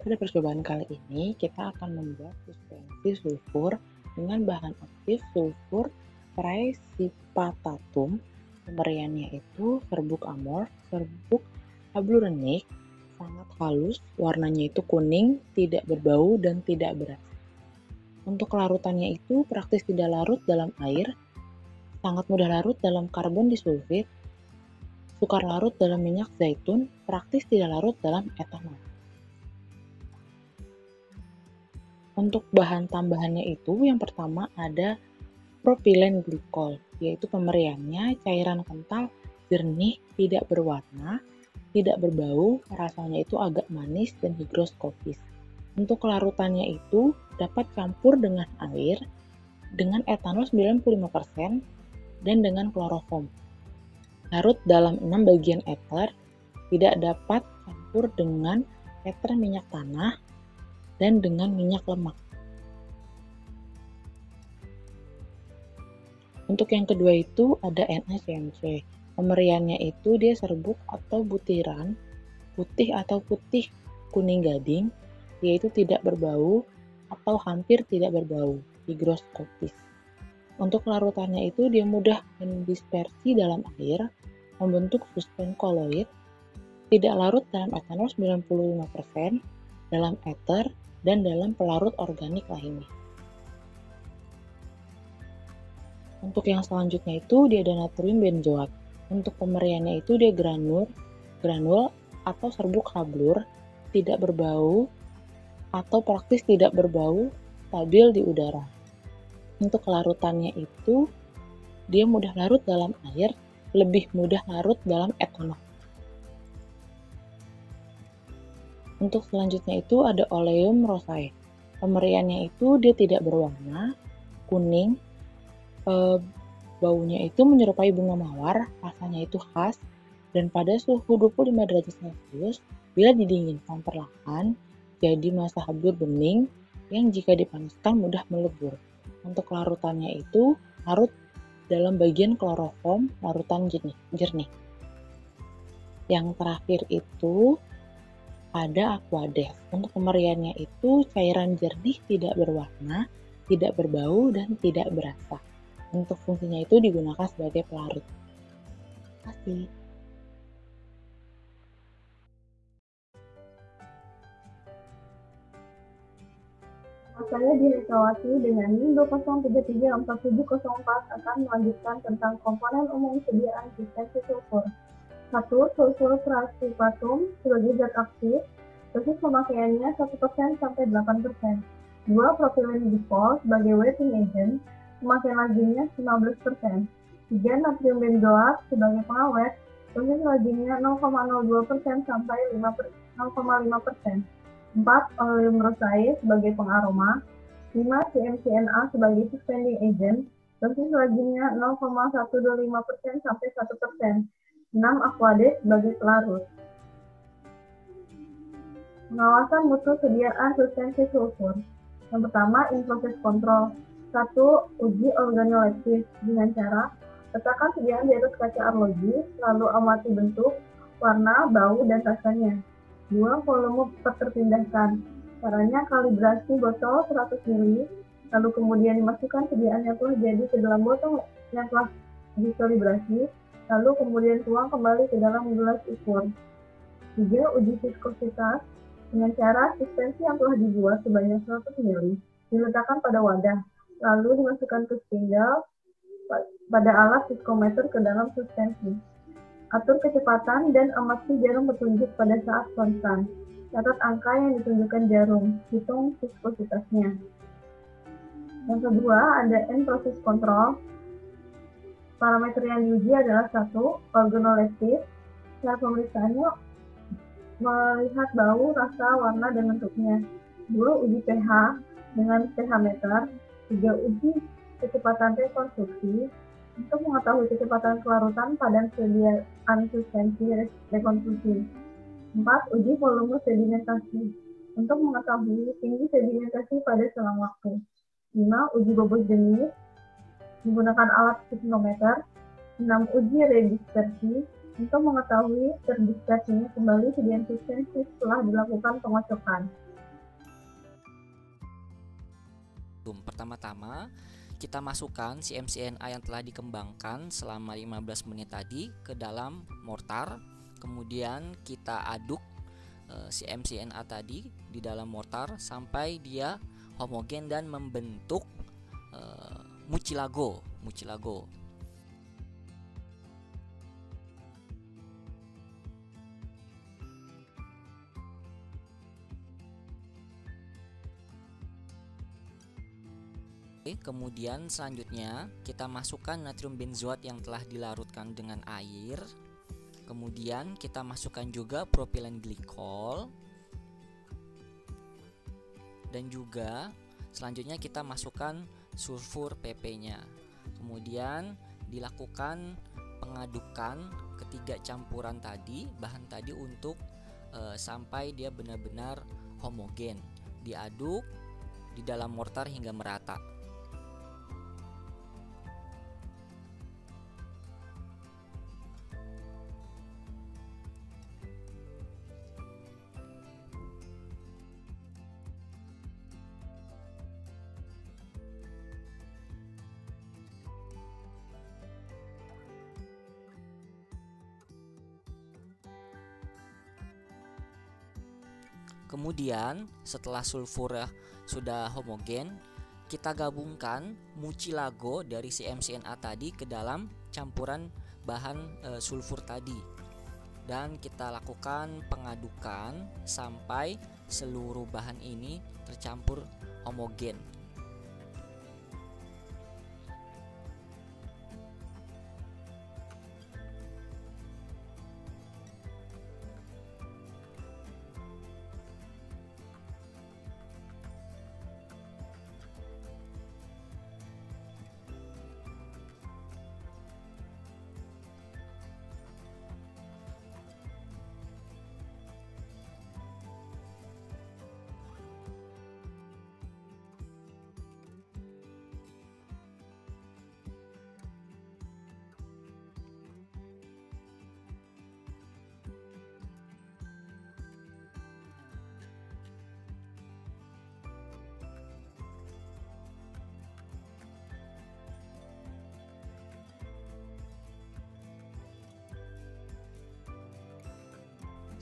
Pada percobaan kali ini, kita akan membuat suspensi sulfur dengan bahan aktif sulfur precipitatum. Pemberiannya itu serbuk amor, serbuk hablurenik, sangat halus, warnanya itu kuning, tidak berbau dan tidak beras. Untuk larutannya itu praktis tidak larut dalam air, sangat mudah larut dalam karbon disulfid, sukar larut dalam minyak zaitun, praktis tidak larut dalam etanol. Untuk bahan tambahannya itu yang pertama ada propilen glikol, yaitu pemberiannya cairan kental, jernih, tidak berwarna, tidak berbau, rasanya itu agak manis dan higroskopis. Untuk larutannya itu dapat campur dengan air, dengan etanol 95% dan dengan kloroform. Larut dalam 6 bagian ether, tidak dapat campur dengan ether minyak tanah dan dengan minyak lemak. Untuk yang kedua itu ada NaCMC. Pemberiannya itu dia serbuk atau butiran putih atau putih kuning gading, yaitu tidak berbau atau hampir tidak berbau, higroskopis. Untuk larutannya itu dia mudah mendispersi dalam air, membentuk suspen koloid, tidak larut dalam etanol 95%, dalam ether, dan dalam pelarut organik lainnya. Untuk yang selanjutnya itu dia ada natrium benzoat. Untuk pemberiannya itu dia granul atau serbuk hablur, tidak berbau atau praktis tidak berbau, stabil di udara. Untuk larutannya itu dia mudah larut dalam air, lebih mudah larut dalam etanol. Untuk selanjutnya itu ada oleum rosae. Pemberiannya itu dia tidak berwarna, kuning, baunya itu menyerupai bunga mawar, rasanya itu khas, dan pada suhu 25 derajat Celcius, bila didinginkan perlahan, jadi massa hablur bening yang jika dipanaskan mudah melebur. Untuk larutannya itu larut dalam bagian kloroform, larutan jernih. Yang terakhir itu ada aqueous. Untuk pemberiannya itu cairan jernih tidak berwarna, tidak berbau, dan tidak berasa. Untuk fungsinya itu digunakan sebagai pelarut. Terima kasih. Saya Direkawati dengan NIM 203347004 akan melanjutkan tentang komponen umum sediaan suspensi sulfur. 1. Sulfur precipitatum sebagai zat aktif, dosis pemakaiannya 1% sampai 8%. 2. Propilen glikol sebagai wetting agent, pemakaian lazimnya 15%. 3. Natrium benzoat sebagai pengawet, dosis lazimnya 0,02% sampai 0,5%. 4. Oleum rosae sebagai pengaroma. 5. CMCNA sebagai suspending agent, dosis lazimnya 0,125% sampai 1%. 6. Aqueous sebagai pelarut. Pengawasan mutu sediaan suspensi sulfur. Yang pertama, in-process control. 1. Uji organoleptis dengan cara letakkan sediaan di atas kaca arloji, lalu amati bentuk, warna, bau, dan rasanya. 2. Volume terpindahkan. Caranya kalibrasi botol 100 ml, lalu kemudian dimasukkan sediaan yang telah jadi ke dalam botol yang telah dikalibrasi, lalu kemudian tuang kembali ke dalam gelas ukur. 3. Uji viskositas dengan cara suspensi yang telah dibuat sebanyak 100 ml diletakkan pada wadah, lalu dimasukkan ke spindle pada alat viskometer ke dalam suspensi. Atur kecepatan dan amati jarum petunjuk pada saat konstan. Catat angka yang ditunjukkan jarum, hitung viskositasnya. Yang kedua ada in-process control. Parameter yang diuji adalah 1. Organoleptis. Cara pemeriksaannya melihat bau, rasa, warna, dan bentuknya. 2. Uji pH dengan pH meter. 3. Uji kecepatan rekonstruksi. Untuk mengetahui kecepatan kelarutan pada sediaan suspensi rekonstruksi. 4. Uji volume sedimentasi. Untuk mengetahui tinggi sedimentasi pada selang waktu. 5. Uji bobot jenis menggunakan alat sismometer. 6. Uji redispersi untuk mengetahui terdispersinya kembali sediaan suspensi setelah dilakukan pengocokan. pertama-tama kita masukkan si MCNA yang telah dikembangkan selama 15 menit tadi ke dalam mortar. Kemudian kita aduk si MCNA tadi di dalam mortar sampai dia homogen dan membentuk mucilago. Kemudian selanjutnya kita masukkan natrium benzoat yang telah dilarutkan dengan air. Kemudian kita masukkan juga propilen glikol. Dan juga selanjutnya kita masukkan sulfur PP-nya. Kemudian dilakukan pengadukan ketiga campuran tadi, bahan tadi untuk sampai dia benar-benar homogen. Diaduk di dalam mortar hingga merata. Kemudian setelah sulfur sudah homogen, kita gabungkan mucilago dari si MCNA tadi ke dalam campuran bahan sulfur tadi. Dan kita lakukan pengadukan sampai seluruh bahan ini tercampur homogen.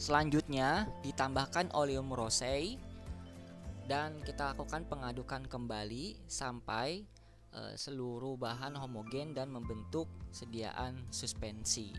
Selanjutnya ditambahkan oleum rosé dan kita lakukan pengadukan kembali sampai seluruh bahan homogen dan membentuk sediaan suspensi.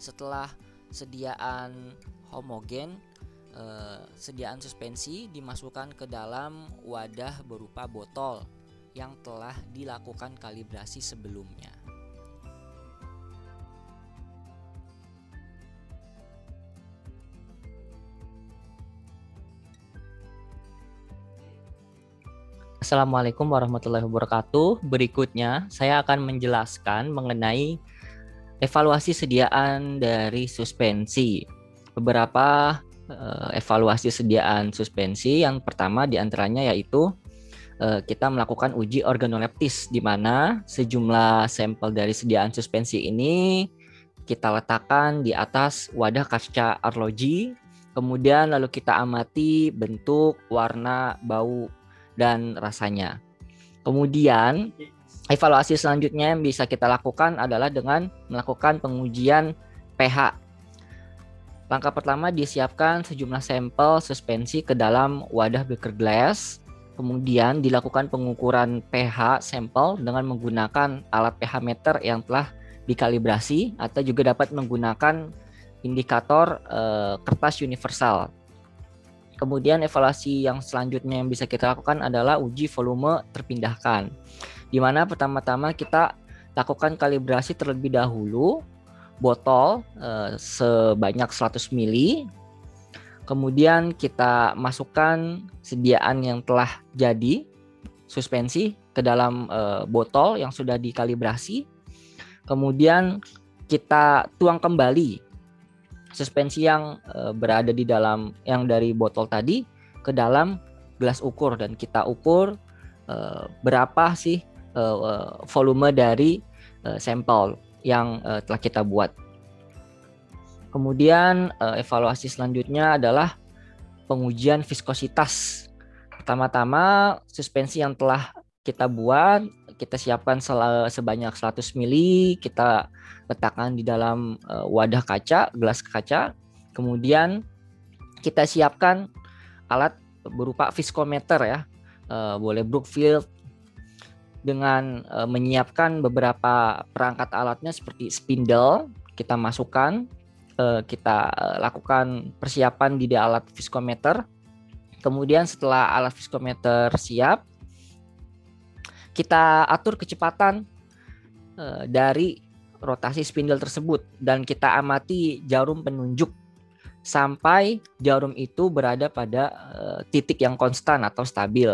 Setelah sediaan homogen, sediaan suspensi dimasukkan ke dalam wadah berupa botol yang telah dilakukan kalibrasi sebelumnya. Assalamualaikum warahmatullahi wabarakatuh. Berikutnya saya akan menjelaskan mengenai evaluasi sediaan dari suspensi. Beberapa evaluasi sediaan suspensi. Yang pertama diantaranya yaitu kita melakukan uji organoleptis, di mana sejumlah sampel dari sediaan suspensi ini kita letakkan di atas wadah kaca arloji. Kemudian lalu kita amati bentuk, warna, bau, dan rasanya. Kemudian evaluasi selanjutnya yang bisa kita lakukan adalah dengan melakukan pengujian pH. Langkah pertama, disiapkan sejumlah sampel suspensi ke dalam wadah beaker glass. Kemudian dilakukan pengukuran pH sampel dengan menggunakan alat pH meter yang telah dikalibrasi, atau juga dapat menggunakan indikator kertas universal. Kemudian evaluasi yang selanjutnya yang bisa kita lakukan adalah uji volume terpindahkan, di mana pertama-tama kita lakukan kalibrasi terlebih dahulu botol sebanyak 100 ml Kemudian kita masukkan sediaan yang telah jadi suspensi ke dalam botol yang sudah dikalibrasi. Kemudian kita tuang kembali suspensi yang berada di dalam yang dari botol tadi ke dalam gelas ukur, dan kita ukur berapa sih volume dari sampel yang telah kita buat. Kemudian evaluasi selanjutnya adalah pengujian viskositas. Pertama-tama suspensi yang telah kita buat, kita siapkan sebanyak 100 ml, kita letakkan di dalam wadah kaca, gelas kaca. Kemudian kita siapkan alat berupa viskometer ya, boleh Brookfield, dengan menyiapkan beberapa perangkat alatnya seperti spindle, kita masukkan, kita lakukan persiapan di alat viskometer. Kemudian setelah alat viskometer siap, kita atur kecepatan dari rotasi spindle tersebut, dan kita amati jarum penunjuk sampai jarum itu berada pada titik yang konstan atau stabil,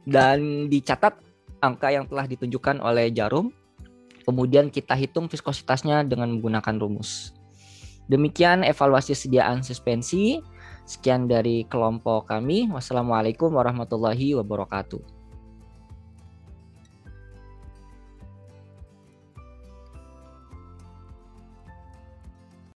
dan dicatat angka yang telah ditunjukkan oleh jarum. Kemudian kita hitung viskositasnya dengan menggunakan rumus. Demikian evaluasi sediaan suspensi. Sekian dari kelompok kami. Wassalamualaikum warahmatullahi wabarakatuh.